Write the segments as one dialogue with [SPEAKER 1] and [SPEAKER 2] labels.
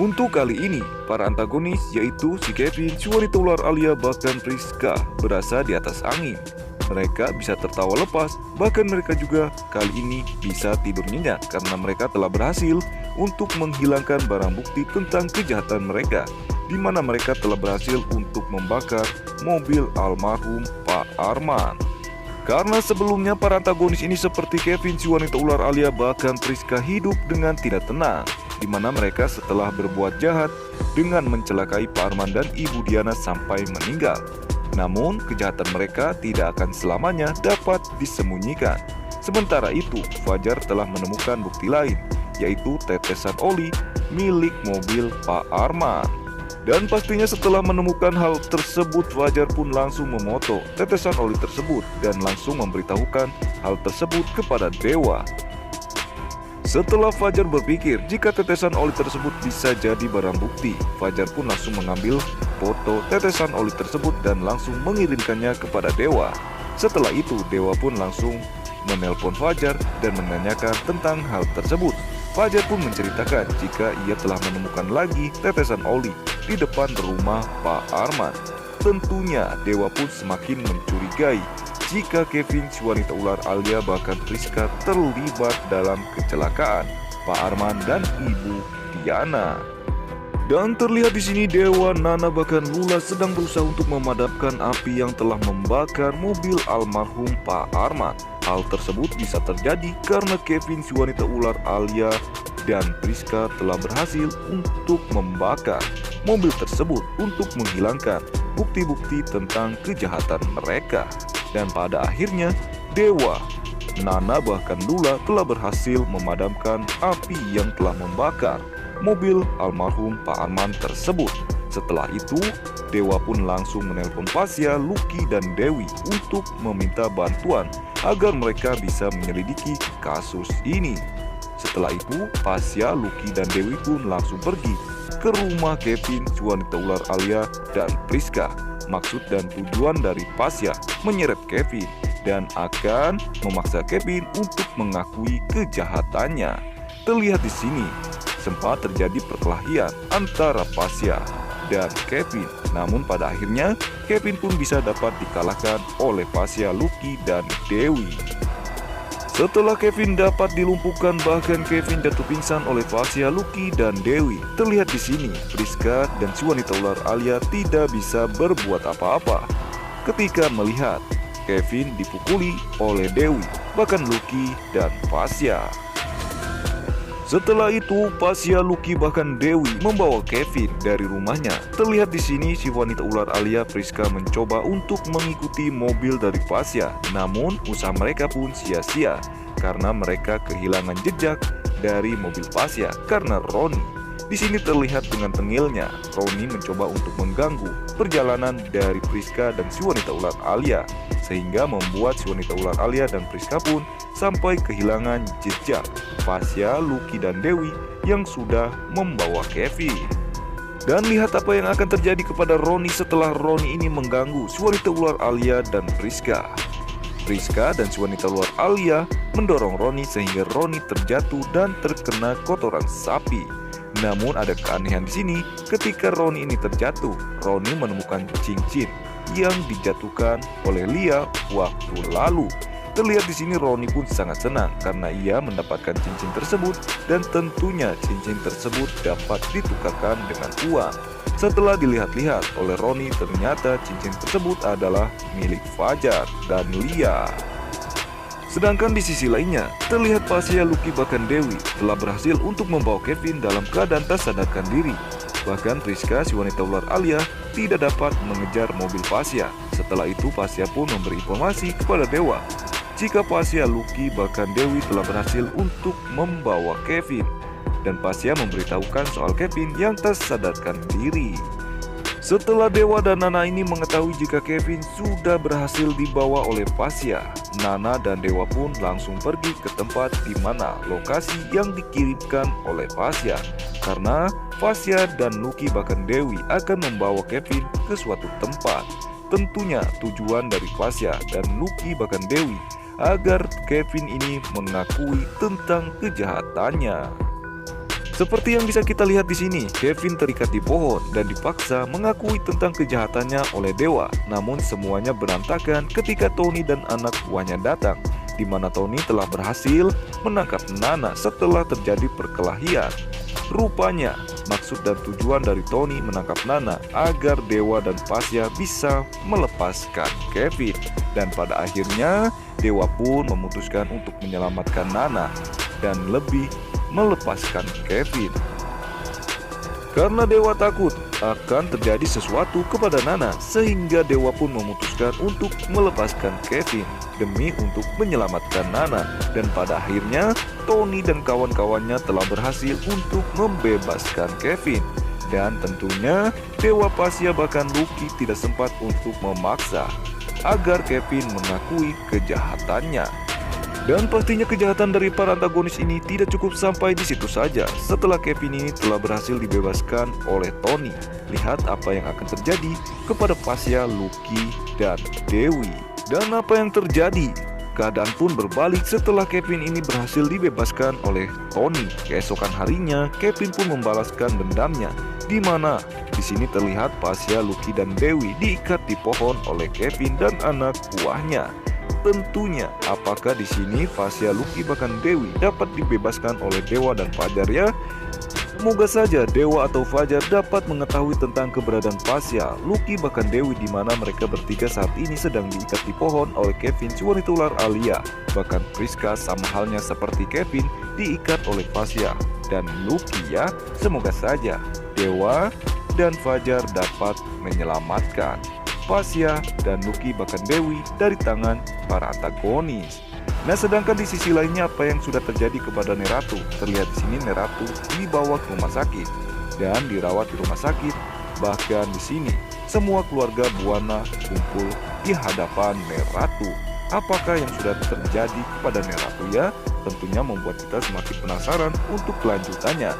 [SPEAKER 1] Untuk kali ini, para antagonis yaitu si Kevin, si wanita ular Alia, bahkan Priska berasa di atas angin. Mereka bisa tertawa lepas, bahkan mereka juga kali ini bisa tidur nyenyak karena mereka telah berhasil untuk menghilangkan barang bukti tentang kejahatan mereka, di mana mereka telah berhasil untuk membakar mobil almarhum Pak Arman. Karena sebelumnya para antagonis ini seperti Kevin, si wanita ular Alia, bahkan Priska hidup dengan tidak tenang, di mana mereka setelah berbuat jahat dengan mencelakai Pak Arman dan Ibu Diana sampai meninggal. Namun, kejahatan mereka tidak akan selamanya dapat disembunyikan. Sementara itu, Fajar telah menemukan bukti lain, yaitu tetesan oli milik mobil Pak Arman. Dan pastinya setelah menemukan hal tersebut, Fajar pun langsung memoto tetesan oli tersebut dan langsung memberitahukan hal tersebut kepada Dewa. Setelah Fajar berpikir jika tetesan oli tersebut bisa jadi barang bukti, Fajar pun langsung mengambil foto tetesan oli tersebut dan langsung mengirimkannya kepada Dewa. Setelah itu, Dewa pun langsung menelpon Fajar dan menanyakan tentang hal tersebut. Fajar pun menceritakan jika ia telah menemukan lagi tetesan oli di depan rumah Pak Arman. Tentunya Dewa pun semakin mencurigai jika Kevin, si wanita ular Alia, bahkan Priska terlibat dalam kecelakaan Pak Arman dan Ibu Diana. Dan terlihat di sini Dewa, Nana, bahkan Lula sedang berusaha untuk memadamkan api yang telah membakar mobil almarhum Pak Arman. Hal tersebut bisa terjadi karena Kevin, si wanita ular Alia, dan Priska telah berhasil untuk membakar mobil tersebut untuk menghilangkan bukti-bukti tentang kejahatan mereka. Dan pada akhirnya, Dewa, Nana, bahkan Lula telah berhasil memadamkan api yang telah membakar mobil almarhum Pak Arman tersebut. Setelah itu, Dewa pun langsung menelpon Pasya, Lucky, dan Dewi untuk meminta bantuan agar mereka bisa menyelidiki kasus ini. Setelah itu, Pasya, Lucky, dan Dewi pun langsung pergi ke rumah Kevin, si wanita ular Alia, dan Priska. Maksud dan tujuan dari Pasya menyeret Kevin dan akan memaksa Kevin untuk mengakui kejahatannya. Terlihat di sini sempat terjadi perkelahian antara Pasya dan Kevin. Namun pada akhirnya Kevin pun bisa dapat dikalahkan oleh Pasya, Lucky, dan Dewi. Setelah Kevin dapat dilumpuhkan, bahkan Kevin jatuh pingsan oleh Pasya, Lucky, dan Dewi. Terlihat di sini, Priska dan si wanita ular Alia tidak bisa berbuat apa-apa ketika melihat Kevin dipukuli oleh Dewi, bahkan Lucky dan Pasya. Setelah itu, Pasya, Lucky, bahkan Dewi membawa Kevin dari rumahnya. Terlihat di sini si wanita ular Alia, Priska mencoba untuk mengikuti mobil dari Pasya. Namun, usaha mereka pun sia-sia karena mereka kehilangan jejak dari mobil Pasya karena Roni. Di sini terlihat dengan tengilnya Roni mencoba untuk mengganggu perjalanan dari Priska dan si wanita ular Alia, sehingga membuat si wanita ular Alia dan Priska pun sampai kehilangan jejak Pasya, Lucky, dan Dewi yang sudah membawa Kevin. Dan lihat apa yang akan terjadi kepada Roni setelah Roni ini mengganggu si wanita ular Alia dan Priska. Priska dan si wanita ular Alia mendorong Roni sehingga Roni terjatuh dan terkena kotoran sapi. Namun ada keanehan di sini, ketika Roni ini terjatuh, Roni menemukan cincin yang dijatuhkan oleh Lia waktu lalu. Terlihat di sini Roni pun sangat senang karena ia mendapatkan cincin tersebut dan tentunya cincin tersebut dapat ditukarkan dengan uang. Setelah dilihat-lihat oleh Roni, ternyata cincin tersebut adalah milik Fajar dan Lia. Sedangkan di sisi lainnya, terlihat Pasya, Lucky, bahkan Dewi telah berhasil untuk membawa Kevin dalam keadaan tak sadarkan diri. Bahkan Priska, si wanita ular Alia, tidak dapat mengejar mobil Pasya. Setelah itu, Pasya pun memberi informasi kepada Dewa jika Pasya, Lucky, bahkan Dewi telah berhasil untuk membawa Kevin. Dan Pasya memberitahukan soal Kevin yang tak sadarkan diri. Setelah Dewa dan Nana ini mengetahui jika Kevin sudah berhasil dibawa oleh Pasya, Nana dan Dewa pun langsung pergi ke tempat di mana lokasi yang dikirimkan oleh Pasya. Karena Pasya dan Lucky, bahkan Dewi akan membawa Kevin ke suatu tempat. Tentunya tujuan dari Pasya dan Lucky, bahkan Dewi, agar Kevin ini mengakui tentang kejahatannya. Seperti yang bisa kita lihat di sini, Kevin terikat di pohon dan dipaksa mengakui tentang kejahatannya oleh dewa. Namun semuanya berantakan ketika Tony dan anak buahnya datang, di mana Tony telah berhasil menangkap Nana setelah terjadi perkelahian. Rupanya, maksud dan tujuan dari Tony menangkap Nana agar Dewa dan Pasya bisa melepaskan Kevin. Dan pada akhirnya, Dewa pun memutuskan untuk menyelamatkan Nana dan lebih melepaskan Kevin. Karena Dewa takut akan terjadi sesuatu kepada Nana, sehingga Dewa pun memutuskan untuk melepaskan Kevin demi untuk menyelamatkan Nana. Dan pada akhirnya Tony dan kawan-kawannya telah berhasil untuk membebaskan Kevin. Dan tentunya Dewa Pasya bahkan Lucky tidak sempat untuk memaksa agar Kevin mengakui kejahatannya. Dan pastinya kejahatan dari para antagonis ini tidak cukup sampai di situ saja. Setelah Kevin ini telah berhasil dibebaskan oleh Tony, lihat apa yang akan terjadi kepada Pasya, Lucky, dan Dewi. Dan apa yang terjadi? Keadaan pun berbalik setelah Kevin ini berhasil dibebaskan oleh Tony. Keesokan harinya, Kevin pun membalaskan dendamnya, di mana di sini terlihat Pasya, Lucky, dan Dewi diikat di pohon oleh Kevin dan anak buahnya. Tentunya, apakah di sini Pasya, Lucky, bahkan Dewi dapat dibebaskan oleh Dewa dan Fajar ya? Semoga saja Dewa atau Fajar dapat mengetahui tentang keberadaan Pasya, Lucky, bahkan Dewi, di mana mereka bertiga saat ini sedang diikat di pohon oleh Kevin si wanita ular Alia. Bahkan Priska sama halnya seperti Kevin diikat oleh Pasya dan Lucky ya. Semoga saja Dewa dan Fajar dapat menyelamatkan Pasya dan Lucky, bahkan Dewi dari tangan para antagonis. Nah, sedangkan di sisi lainnya apa yang sudah terjadi kepada Neratu? Terlihat di sini Neratu dibawa ke rumah sakit dan dirawat di rumah sakit. Bahkan di sini semua keluarga Buana kumpul di hadapan Neratu. Apakah yang sudah terjadi kepada Neratu ya? Tentunya membuat kita semakin penasaran untuk kelanjutannya.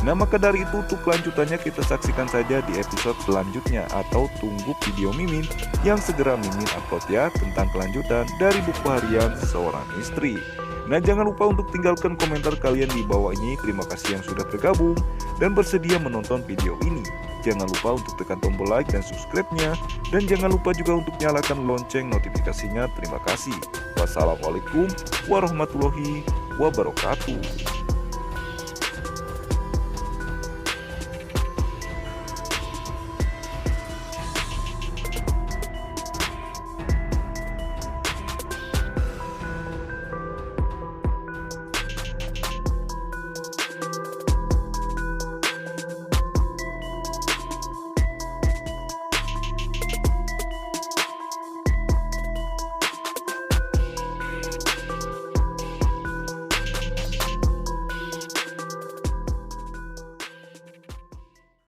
[SPEAKER 1] Nah, maka dari itu untuk kelanjutannya kita saksikan saja di episode selanjutnya, atau tunggu video Mimin yang segera Mimin upload ya, tentang kelanjutan dari buku harian Seorang Istri. Nah, jangan lupa untuk tinggalkan komentar kalian di bawah ini. Terima kasih yang sudah bergabung dan bersedia menonton video ini. Jangan lupa untuk tekan tombol like dan subscribe-nya, dan jangan lupa juga untuk nyalakan lonceng notifikasinya. Terima kasih. Wassalamualaikum warahmatullahi wabarakatuh.